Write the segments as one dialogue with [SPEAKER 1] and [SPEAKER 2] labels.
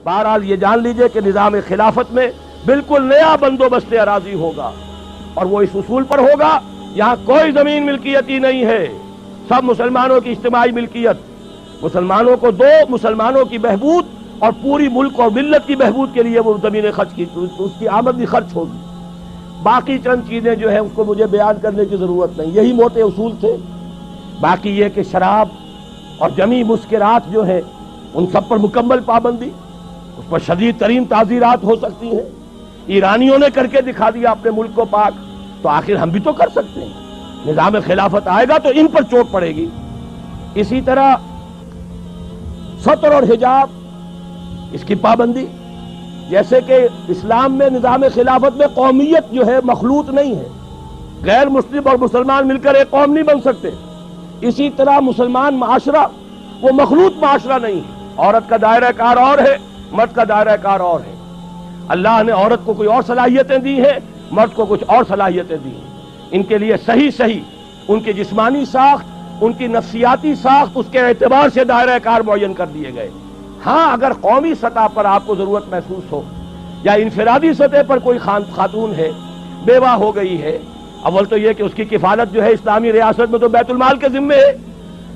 [SPEAKER 1] بہرحال یہ جان لیجئے کہ نظام خلافت میں بالکل نیا بندوبست اراضی ہوگا، اور وہ اس اصول پر ہوگا یہاں کوئی زمین ملکیتی نہیں ہے، سب مسلمانوں کی اجتماعی ملکیت، مسلمانوں کو دو، مسلمانوں کی بہبود اور پوری ملک اور ملت کی بہبود کے لیے وہ زمینیں خرچ کی، اس کی آمد بھی خرچ ہوگی۔ باقی چند چیزیں جو ہیں اس کو مجھے بیان کرنے کی ضرورت نہیں، یہی موٹے اصول تھے۔ باقی یہ کہ شراب اور جمی مسکرات جو ہیں ان سب پر مکمل پابندی، اس پر شدید ترین تعزیرات ہو سکتی ہیں۔ ایرانیوں نے کر کے دکھا دیا اپنے ملک کو پاک، تو آخر ہم بھی تو کر سکتے ہیں۔ نظام خلافت آئے گا تو ان پر چوٹ پڑے گی۔ اسی طرح ستر اور حجاب، اس کی پابندی، جیسے کہ اسلام میں نظام خلافت میں قومیت جو ہے مخلوط نہیں ہے، غیر مسلم اور مسلمان مل کر ایک قوم نہیں بن سکتے، اسی طرح مسلمان معاشرہ وہ مخلوط معاشرہ نہیں ہے، عورت کا دائرہ کار اور ہے، مرد کا دائرہ کار اور ہے۔ اللہ نے عورت کو کوئی اور صلاحیتیں دی ہیں، مرد کو کچھ اور صلاحیتیں دی ہیں۔ ان کے لیے صحیح ان کی جسمانی ساخت، ان کی نفسیاتی ساخت، اس کے اعتبار سے دائرہ کار معین کر دیے گئے۔ ہاں اگر قومی سطح پر آپ کو ضرورت محسوس ہو یا انفرادی سطح پر کوئی خاتون ہے، بیوہ ہو گئی ہے، اول تو یہ کہ اس کی کفالت جو ہے اسلامی ریاست میں تو بیت المال کے ذمے ہے،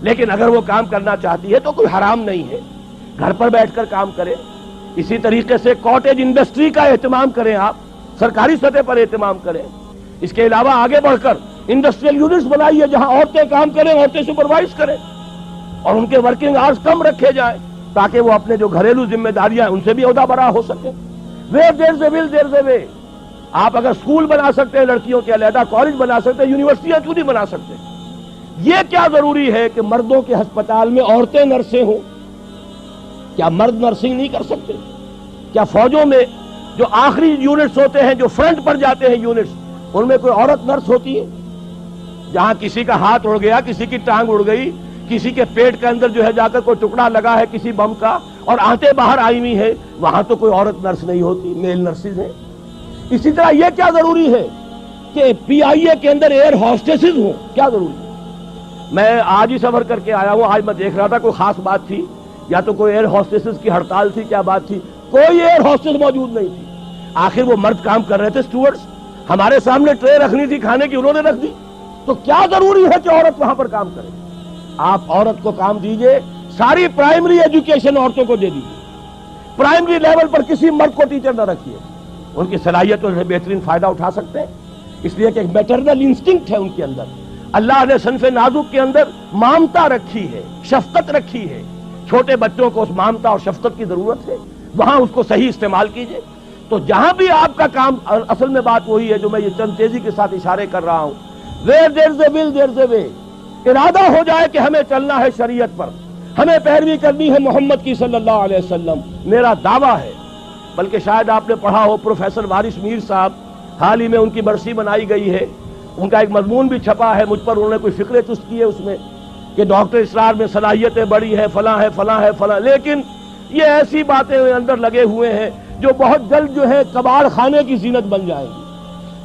[SPEAKER 1] لیکن اگر وہ کام کرنا چاہتی ہے تو کوئی حرام نہیں ہے، گھر پر بیٹھ کر کام کرے۔ اسی طریقے سے کاٹیج انڈسٹری کا اہتمام کریں، آپ سرکاری سطح پر اہتمام کریں۔ اس کے علاوہ آگے بڑھ کر انڈسٹریل یونٹس بنائیے جہاں عورتیں کام کریں، عورتیں سپروائز کریں، اور ان کے ورکنگ آورز کم رکھے جائیں تاکہ وہ اپنے جو گھریلو ذمہ داریاں ان سے بھی عہدہ برا ہو سکے۔ ویئر دیر از اے ول دیر از اے وے۔ آپ اگر اسکول بنا سکتے ہیں لڑکیوں کے علیحدہ، کالج بنا سکتے ہیں، یونیورسٹیاں کیوں نہیں بنا سکتے؟ یہ کیا ضروری ہے کہ مردوں کے ہسپتال میں عورتیں نرسیں ہوں؟ کیا مرد نرسنگ نہیں کر سکتے؟ کیا فوجوں میں جو آخری یونٹس ہوتے ہیں، جو فرنٹ پر جاتے ہیں یونٹس، ان میں کوئی عورت نرس ہوتی ہے؟ جہاں کسی کا ہاتھ اڑ گیا، کسی کی ٹانگ اڑ گئی، کسی کے پیٹ کے اندر جو ہے جا کر کوئی ٹکڑا لگا ہے کسی بم کا اور آنتیں باہر آئی ہوئی ہے، وہاں تو کوئی عورت نرس نہیں ہوتی، میل نرسز ہیں۔ اسی طرح یہ کیا ضروری ہے کہ پی آئی اے کے اندر ایئر ہاسٹسز ہوں؟ کیا ضروری ہے؟ میں آج ہی سفر کر کے آیا ہوں، آج میں دیکھ رہا تھا کوئی خاص بات تھی یا تو کوئی ایئر ہاسٹسز کی ہڑتال تھی، کیا بات تھی؟ کوئی ایئر ہاسٹس موجود نہیں تھی۔ آخر وہ مرد کام کر رہے تھے، اسٹوورڈز، ہمارے سامنے ٹرے رکھنی تھی کھانے کی، انہوں نے رکھ دی۔ تو کیا ضروری ہے کہ عورت وہاں پر کام کرے؟ آپ عورت کو کام دیجئے، ساری پرائمری ایجوکیشن عورتوں کو دے دیجئے، پرائمری لیول پر کسی مرد کو ٹیچر نہ رکھیے، ان کی صلاحیتوں سے بہترین فائدہ اٹھا سکتے ہیں، اس لیے کہ ایک میٹرنل انسٹنکٹ ہے ان کے اندر۔ اللہ نے صنف نازک کے اندر مامتا رکھی ہے، شفقت رکھی ہے، چھوٹے بچوں کو اس مامتا اور شفقت کی ضرورت ہے، وہاں اس کو صحیح استعمال کیجئے۔ تو جہاں بھی آپ کا کام، اصل میں بات وہی ہے جو میں یہ چند تیزی کے ساتھ اشارے کر رہا ہوں، where there is a will there is a way۔ ارادہ ہو جائے کہ ہمیں چلنا ہے شریعت پر، ہمیں پیروی کرنی ہے محمد کی صلی اللہ علیہ وسلم، میرا دعویٰ ہے۔ بلکہ شاید آپ نے پڑھا ہو، پروفیسر وارث میر صاحب، حال ہی میں ان کی برسی منائی گئی ہے، ان کا ایک مضمون بھی چھپا ہے، مجھ پر انہوں نے کوئی فکرے چست کی ہے اس میں کہ ڈاکٹر اسرار میں صلاحیتیں بڑی ہیں، فلاں ہے فلاں ہے فلاں، لیکن یہ ایسی باتیں اندر لگے ہوئے ہیں جو بہت جلد جو ہے کباڑ خانے کی زینت بن جائیں گی۔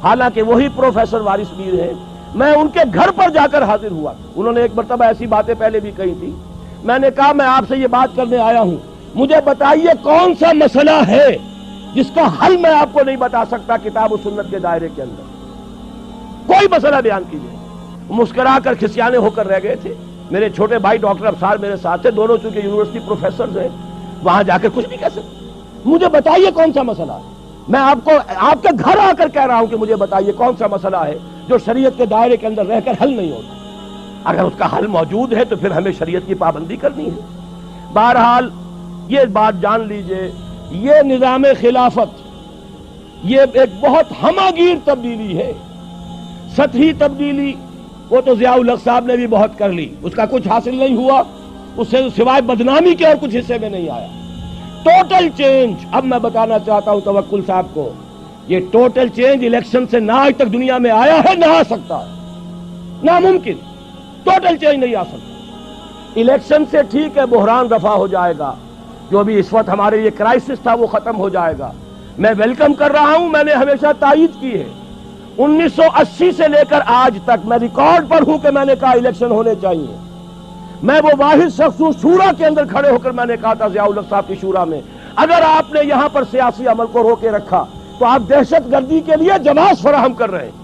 [SPEAKER 1] حالانکہ وہی پروفیسر وارث میر ہیں، میں ان کے گھر پر جا کر حاضر ہوا، انہوں نے ایک مرتبہ ایسی باتیں پہلے بھی کہی تھی، میں نے کہا میں آپ سے یہ بات کرنے آیا ہوں، مجھے بتائیے کون سا مسئلہ ہے جس کا حل میں آپ کو نہیں بتا سکتا کتاب و سنت کے دائرے کے اندر؟ کوئی مسئلہ بیان کیجیے۔ مسکرا کر کھسیانے ہو کر رہ گئے تھے۔ میرے چھوٹے بھائی ڈاکٹر ابصار میرے ساتھ تھے، دونوں چونکہ یونیورسٹی پروفیسرز ہیں، وہاں جا کے کچھ نہیں کہہ سکتے۔ مجھے بتائیے کون سا مسئلہ ہے، میں آپ کو آپ کے گھر آ کر کہہ رہا ہوں کہ مجھے بتائیے کون سا مسئلہ ہے جو شریعت کے دائرے کے اندر رہ کر حل نہیں ہوتا۔ اگر اس کا حل موجود ہے تو پھر ہمیں شریعت کی پابندی کرنی ہے۔ بہرحال یہ بات جان لیجئے، یہ نظام خلافت یہ ایک بہت ہماگیر تبدیلی ہے، سطحی تبدیلی وہ تو ضیاء الحق صاحب نے بھی بہت کر لی، اس کا کچھ حاصل نہیں ہوا، اس سے سوائے بدنامی کے اور کچھ حصے میں نہیں آیا۔ ٹوٹل چینج، اب میں بتانا چاہتا ہوں توکل صاحب کو، یہ ٹوٹل چینج الیکشن سے نہ آج تک دنیا میں آیا ہے، نہ آ سکتا ہے، ناممکن، ٹوٹل چینج نہیں آ سکتا۔ الیکشن سے ٹھیک ہے بحران رفع ہو جائے گا، جو بھی اس وقت ہمارے یہ کرائسس تھا وہ ختم ہو جائے گا، میں ویلکم کر رہا ہوں، میں نے ہمیشہ تائید کی ہے۔ 1980 سے لے کر آج تک میں ریکارڈ پر ہوں کہ میں نے کہا الیکشن ہونے چاہیے۔ میں وہ واحد شخص ہوں شورا کے اندر کھڑے ہو کر میں نے کہا تھا ضیاء الحق صاحب کی شورا میں، اگر آپ نے یہاں پر سیاسی عمل کو روکے رکھا تو آپ دہشت گردی کے لیے جواز فراہم کر رہے ہیں۔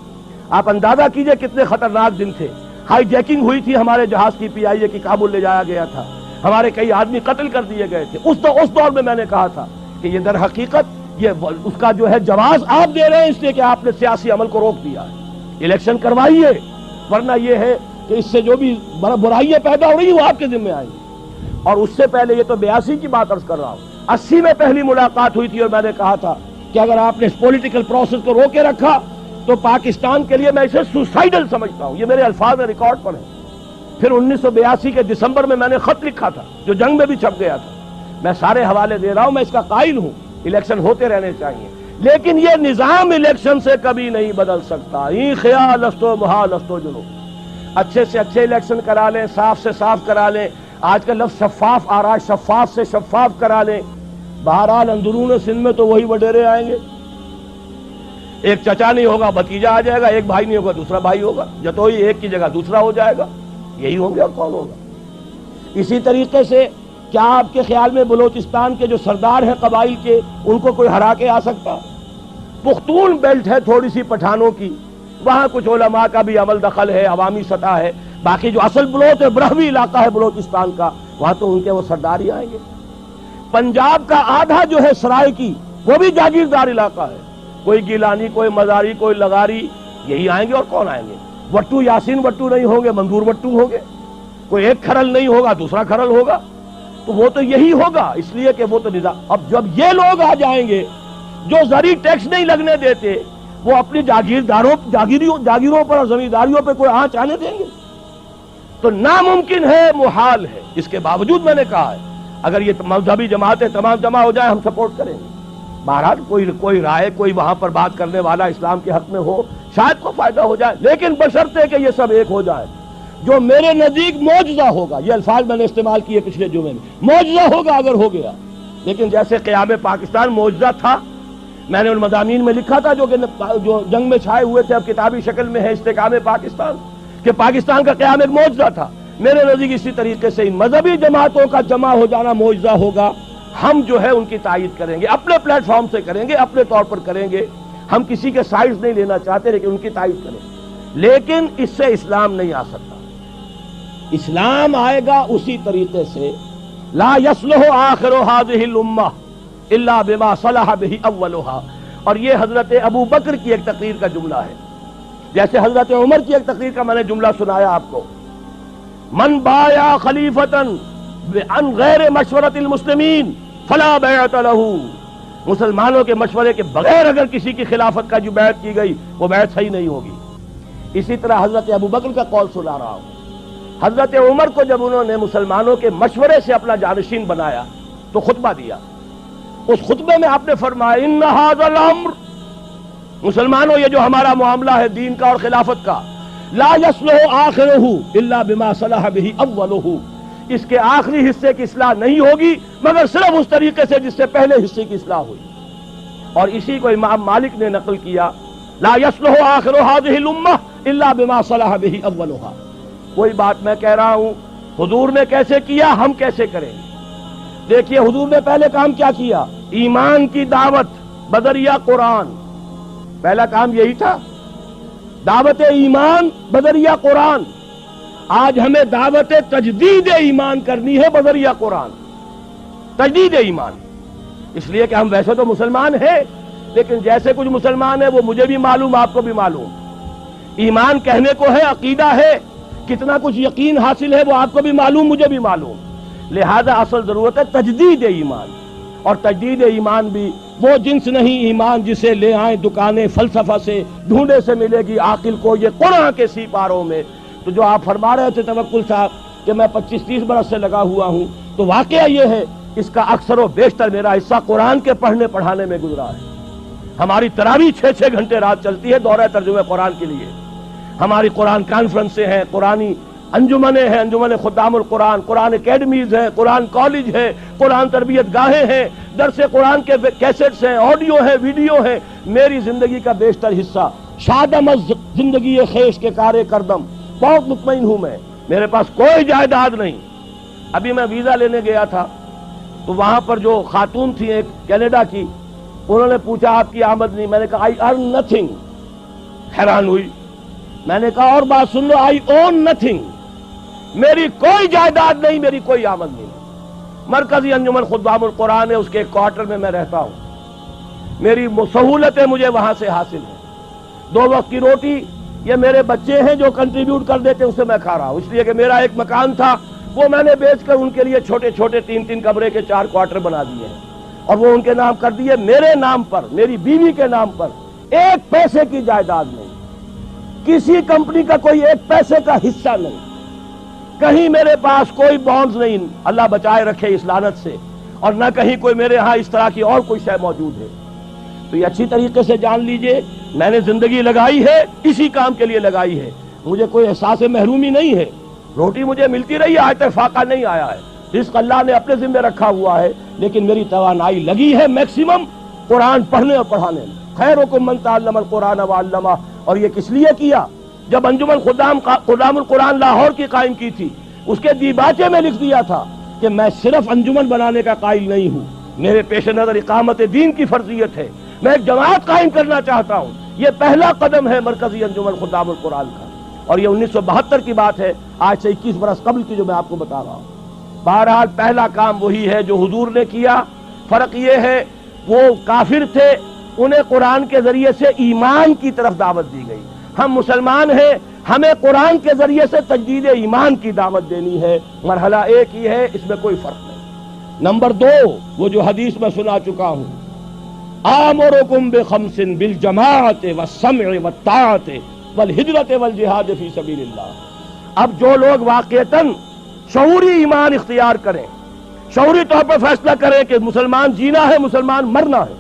[SPEAKER 1] آپ اندازہ کیجئے کتنے خطرناک دن تھے، ہائی جیکنگ ہوئی تھی ہمارے جہاز کی، PIA کی، کابل لے جایا گیا تھا، ہمارے کئی آدمی قتل کر دیے گئے تھے۔ اس دور میں نے کہا تھا کہ یہ در حقیقت یہ اس کا جو ہے جواز آپ دے رہے ہیں اس لیے کہ آپ نے سیاسی عمل کو روک دیا ہے۔ الیکشن کروائیے، ورنہ یہ ہے کہ اس سے جو بھی برائیاں پیدا ہو رہی ہیں وہ آپ کے ذمہ آئیں گی۔ اور اس سے پہلے، یہ تو 82 کی بات عرض کر رہا ہوں، 80 میں پہلی ملاقات ہوئی تھی اور میں نے کہا تھا کہ اگر آپ نے اس پولیٹیکل پروسیس کو روکے رکھا تو پاکستان کے لیے میں اسے سوسائڈل سمجھتا ہوں۔ یہ میرے الفاظ میں ریکارڈ پر ہیں۔ پھر 1982 کے دسمبر میں میں نے خط لکھا تھا جو جنگ میں بھی چھپ گیا تھا۔ میں سارے حوالے دے رہا ہوں، میں اس کا قائل ہوں، الیکشن ہوتے رہنے چاہیے، لیکن یہ نظام الیکشن سے کبھی نہیں بدل سکتا۔ این خیال است و محال است و جنو، اچھے سے اچھے الیکشن کرا لیں، صاف سے صاف کرا لیں۔ آج کا لفظ شفاف آ رہا ہے، شفاف سے شفاف کرا لیں۔ بہرحال اندرون سندھ میں تو وہی وڈیرے آئیں گے، ایک چچا نہیں ہوگا بھتیجا آ جائے گا، ایک بھائی نہیں ہوگا دوسرا بھائی ہوگا، جتوئی ایک کی جگہ دوسرا ہو جائے گا، یہی ہوں گے اور کون ہوگا۔ اسی طریقے سے کیا آپ کے خیال میں بلوچستان کے جو سردار ہیں قبائل کے، ان کو کوئی ہرا کے آ سکتا؟ پختون بیلٹ ہے تھوڑی سی پٹھانوں کی، وہاں کچھ علماء کا بھی عمل دخل ہے، عوامی سطح ہے، باقی جو اصل بلوچ ہے، برہوی علاقہ ہے بلوچستان کا، وہاں تو ان کے وہ سردار ہی آئیں گے۔ پنجاب کا آدھا جو ہے سرائے کی، وہ بھی جاگیردار علاقہ ہے، کوئی گیلانی، کوئی مزاری، کوئی لغاری، یہی آئیں گے اور کون آئیں گے؟ وٹو یاسین وٹو نہیں ہوں گے، منظور وٹو ہوں گے، کوئی ایک کھرل نہیں ہوگا دوسرا کھرل ہوگا، تو وہ تو یہی ہوگا، اس لیے کہ وہ تو نظام۔ اب جب یہ لوگ آ جائیں گے جو زرعی ٹیکس نہیں لگنے دیتے، وہ اپنی جاگیروں پر اور زمینداریوں پہ کوئی آنچ آنے دیں گے؟ تو ناممکن ہے، محال ہے۔ اس کے باوجود میں نے کہا ہے اگر یہ مذہبی جماعتیں تمام جمع ہو جائیں ہم سپورٹ کریں گے۔ بہرحال کوئی رائے، کوئی وہاں پر بات کرنے والا اسلام کے حق میں ہو، شاید کو فائدہ ہو جائے، لیکن بشرطے کہ یہ سب ایک ہو جائے، جو میرے نزدیک معجزہ ہوگا۔ یہ الفاظ میں نے استعمال کیے پچھلے جمعے میں، معجزہ ہوگا اگر ہو گیا، لیکن جیسے قیام پاکستان معجزہ تھا، میں نے ان مضامین میں لکھا تھا جو جنگ میں چھائے ہوئے تھے، اب کتابی شکل میں ہے، استحکام پاکستان، کہ پاکستان کا قیام ایک معجزہ تھا۔ میرے نزدیک اسی طریقے سے ان مذہبی جماعتوں کا جمع ہو جانا معجزہ ہوگا۔ ہم جو ہے ان کی تائید کریں گے، اپنے پلیٹ فارم سے کریں گے، اپنے طور پر کریں گے، ہم کسی کے سائڈز نہیں لینا چاہتے، لیکن ان کی تائید کریں گے۔ لیکن اس سے اسلام نہیں آ سکتا۔ اسلام آئے گا اسی طریقے سے، لا یصلح آخر هذه الامہ الا بما صلح به اولها، اور یہ حضرت ابو بکر کی ایک تقریر کا جملہ ہے، جیسے حضرت عمر کی ایک تقریر کا میں نے جملہ سنایا آپ کو، من بایا خلیفتا عن غیر مشورت المسلمین فلا بیعت له، مسلمانوں کے مشورے کے بغیر اگر کسی کی خلافت کا جو بیعت کی گئی وہ بیعت صحیح نہیں ہوگی۔ اسی طرح حضرت ابو بکر کا قول سنا رہا ہوں، حضرت عمر کو جب انہوں نے مسلمانوں کے مشورے سے اپنا جانشین بنایا تو خطبہ دیا، اس خطبے میں آپ نے فرمایا ان ھذا الامر، مسلمانوں یہ جو ہمارا معاملہ ہے دین کا اور خلافت کا، لا یصلح آخرہ الا بما صلح به اولہ، اس کے آخری حصے کی اصلاح نہیں ہوگی مگر صرف اس طریقے سے جس سے پہلے حصے کی اصلاح ہوئی۔ اور اسی کو امام مالک نے نقل کیا، لا یصلح آخر هذه الامہ الا بما صلح به اولها۔ کوئی بات میں کہہ رہا ہوں، حضور نے کیسے کیا، ہم کیسے کریں گے؟ دیکھیے حضور نے پہلے کام کیا کیا، ایمان کی دعوت بدریہ قرآن، پہلا کام یہی تھا، دعوت ایمان بدریہ قرآن۔ آج ہمیں دعوت تجدید ایمان کرنی ہے بدریہ قرآن، تجدید ایمان، اس لیے کہ ہم ویسے تو مسلمان ہیں، لیکن جیسے کچھ مسلمان ہیں وہ مجھے بھی معلوم، آپ کو بھی معلوم، ایمان کہنے کو ہے، عقیدہ ہے، کتنا کچھ یقین حاصل ہے وہ آپ کو بھی معلوم، مجھے بھی معلوم، لہذا اصل ضرورت ہے تجدید ایمان۔ اور تجدید ایمان بھی وہ جنس نہیں ایمان جسے لے آئیں دکانیں فلسفہ سے، ڈھونڈے سے ملے گی عاقل کو یہ قرآن کے سی پاروں میں۔ تو جو آپ فرما رہے تھے توکل صاحب کہ میں 25-30 برس سے لگا ہوا ہوں، تو واقعہ یہ ہے اس کا اکثر و بیشتر میرا حصہ قرآن کے پڑھنے پڑھانے میں گزرا ہے۔ ہماری تراویح 6-6 گھنٹے رات چلتی ہے دورہ ترجمہ قرآن کے لیے، ہماری قرآن کانفرنسیں ہیں، قرآنی انجمنیں ہیں، انجمن خدام القرآن، قرآن اکیڈمیز ہیں، قرآن کالج ہے، قرآن تربیت گاہیں ہیں، درس قرآن کے کیسٹس ہیں، آڈیو ہیں، ویڈیو ہیں۔ میری زندگی کا بیشتر حصہ شادم از زندگی خیش کے کارے کردم، بہت مطمئن ہوں میں، میرے پاس کوئی جائیداد نہیں۔ ابھی میں ویزا لینے گیا تھا تو وہاں پر جو خاتون تھی ایک کینیڈا کی، انہوں نے پوچھا آپ کی آمدنی؟ میں نے کہا آئی ارن نتھنگ. حیران ہوئی. میں نے کہا اور بات سن لو، آئی اون نتھنگ. میری کوئی جائیداد نہیں، میری کوئی آمدنی نہیں. مرکزی انجمن خدام القرآن ہے، اس کے ایک کوارٹر میں میں رہتا ہوں. میری سہولتیں مجھے وہاں سے حاصل ہیں. 2 وقت کی روٹی یہ میرے بچے ہیں جو کنٹریبیوٹ کر دیتے ہیں، اس سے میں کھا رہا ہوں. اس لیے کہ میرا ایک مکان تھا، وہ میں نے بیچ کر ان کے لیے چھوٹے چھوٹے 3 کمرے کے 4 کوارٹر بنا دیے ہیں، اور وہ ان کے نام کر دیے. میرے نام پر، میری بیوی کے نام پر 1 پیسے کی جائیداد نہیں، کسی کمپنی کا کوئی 1 پیسے کا حصہ نہیں، کہیں میرے پاس کوئی بانڈز نہیں. اللہ بچائے رکھے اس لعنت سے. اور نہ کہیں کوئی میرے ہاں اس طرح کی اور کوئی شے موجود ہے. تو یہ اچھی طریقے سے جان لیجئے، میں نے زندگی لگائی ہے، اسی کام کے لیے لگائی ہے. مجھے کوئی احساس محرومی نہیں ہے. روٹی مجھے ملتی رہی ہے، آج تک فاقہ نہیں آیا ہے. رزق اللہ نے اپنے ذمہ رکھا ہوا ہے، لیکن میری توانائی لگی ہے میکسیمم قرآن پڑھنے اور پڑھانے میں. خیرکم من تعلم القرآن وعلمہ. اور یہ کس لیے کیا؟ جب انجمن خدام القرآن لاہور کی قائم کی تھی، اس کے دیباچے میں لکھ دیا تھا کہ میں صرف انجمن بنانے کا قائل نہیں ہوں، میرے پیش نظر اقامت دین کی فرضیت ہے. میں ایک جماعت قائم کرنا چاہتا ہوں. یہ پہلا قدم ہے مرکزی انجمن خدام القرآن کا، اور یہ 1972 کی بات ہے، آج سے 21 برس قبل کی جو میں آپ کو بتا رہا ہوں. بہرحال پہلا کام وہی ہے جو حضور نے کیا. فرق یہ ہے وہ کافر تھے، انہیں قرآن کے ذریعے سے ایمان کی طرف دعوت دی گئی. ہم مسلمان ہیں، ہمیں قرآن کے ذریعے سے تجدید ایمان کی دعوت دینی ہے. مرحلہ 1 ہی ہے، اس میں کوئی فرق نہیں. نمبر 2 وہ جو حدیث میں سنا چکا ہوں، آمرکم بخمس بالجماعت والسمع والطاعت والہجرت والجہاد فی سبیل اللہ. اب جو لوگ واقعتاً شعوری ایمان اختیار کریں، شعوری طور پر فیصلہ کریں کہ مسلمان جینا ہے، مسلمان مرنا ہے،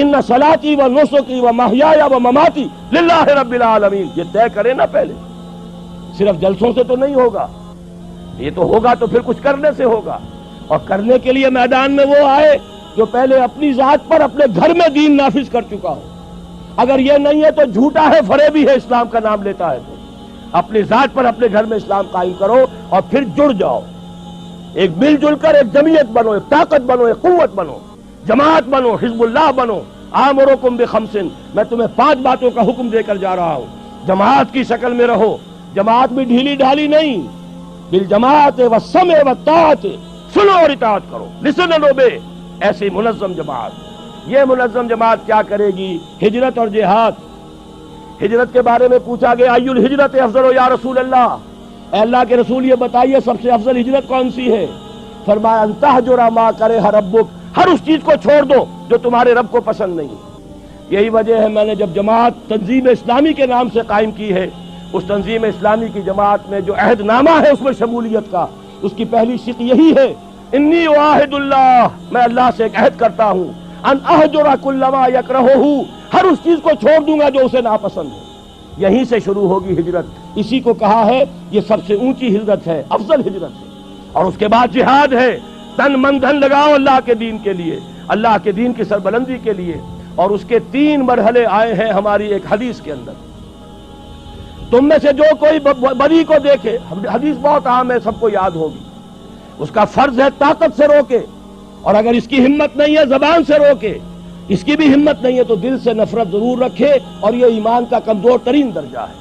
[SPEAKER 1] ان صلاتی و نسکی و محیای و مماتی للہ رب العالمین، یہ طے کریں نا پہلے. صرف جلسوں سے تو نہیں ہوگا، یہ تو ہوگا تو پھر کچھ کرنے سے ہوگا. اور کرنے کے لیے میدان میں وہ آئے جو پہلے اپنی ذات پر اپنے گھر میں دین نافذ کر چکا ہو. اگر یہ نہیں ہے تو جھوٹا ہے، فریبی ہے، اسلام کا نام لیتا ہے. تو اپنی ذات پر اپنے گھر میں اسلام قائم کرو اور پھر جڑ جاؤ. ایک مل جل کر ایک جمعیت بنو، ایک طاقت بنو، ایک قوت بنو، جماعت بنو، حزب اللہ بنو. آمرکم بخمس، میں تمہیں 5 باتوں کا حکم دے کر جا رہا ہوں. جماعت کی شکل میں رہو، جماعت بھی ڈھیلی ڈھالی نہیں. بالجماعت والسمع والطاعت، سنو اور اطاعت کرو، لسن اینڈ اوبے. ایسی منظم جماعت. یہ منظم جماعت کیا کرے گی؟ ہجرت اور جہاد. ہجرت کے بارے میں پوچھا گیا، ای الہجرت افضل یا رسول اللہ، اے اللہ کے رسول یہ بتائیے سب سے افضل ہجرت کون سی ہے؟ فرمایا ان تہجر ما کرہ ربک، ہر اس چیز کو چھوڑ دو جو تمہارے رب کو پسند نہیں. یہی وجہ ہے میں نے جب جماعت تنظیم اسلامی کے نام سے قائم کی ہے، اس تنظیم اسلامی کی جماعت میں جو عہد نامہ ہے اس میں شمولیت کا، اس کی پہلی شق یہی ہے، انی اعاہد اللہ، میں اللہ سے ایک عہد کرتا ہوں، ان اہجر کل ما یکرہہ، ہر اس چیز کو چھوڑ دوں گا جو اسے ناپسند ہے. یہیں سے شروع ہوگی ہجرت. اسی کو کہا ہے یہ سب سے اونچی ہجرت ہے، افضل ہجرت ہے. اور اس کے بعد جہاد ہے، تن من دھن لگاؤ اللہ کے دین کے لیے، اللہ کے دین کی سربلندی کے لیے. اور اس کے 3 مرحلے آئے ہیں ہماری ایک حدیث کے اندر. تم میں سے جو کوئی بری کو دیکھے، حدیث بہت عام ہے، سب کو یاد ہوگی. اس کا فرض ہے طاقت سے روکے، اور اگر اس کی ہمت نہیں ہے زبان سے روکے، اس کی بھی ہمت نہیں ہے تو دل سے نفرت ضرور رکھے، اور یہ ایمان کا کمزور ترین درجہ ہے.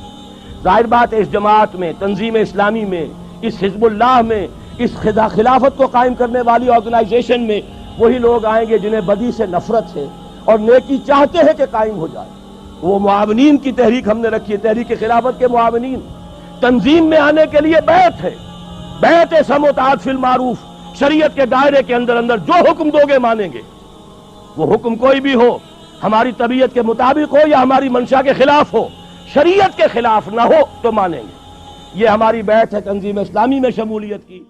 [SPEAKER 1] ظاہر بات ہے اس جماعت میں، تنظیم اسلامی میں، اس حزب اللہ میں، اس خلافت کو قائم کرنے والی آرگنائزیشن میں وہی لوگ آئیں گے جنہیں بدی سے نفرت ہے اور نیکی چاہتے ہیں کہ قائم ہو جائے. وہ معاونین کی تحریک ہم نے رکھی ہے، تحریک خلافت کے معاونین. تنظیم میں آنے کے لیے بیعت ہے، بیعت سمع و طاعت فی المعروف. شریعت کے دائرے کے اندر جو حکم دو گے مانیں گے. وہ حکم کوئی بھی ہو، ہماری طبیعت کے مطابق ہو یا ہماری منشا کے خلاف ہو، شریعت کے خلاف نہ ہو تو مانیں گے. یہ ہماری بیعت ہے تنظیم اسلامی میں شمولیت کی.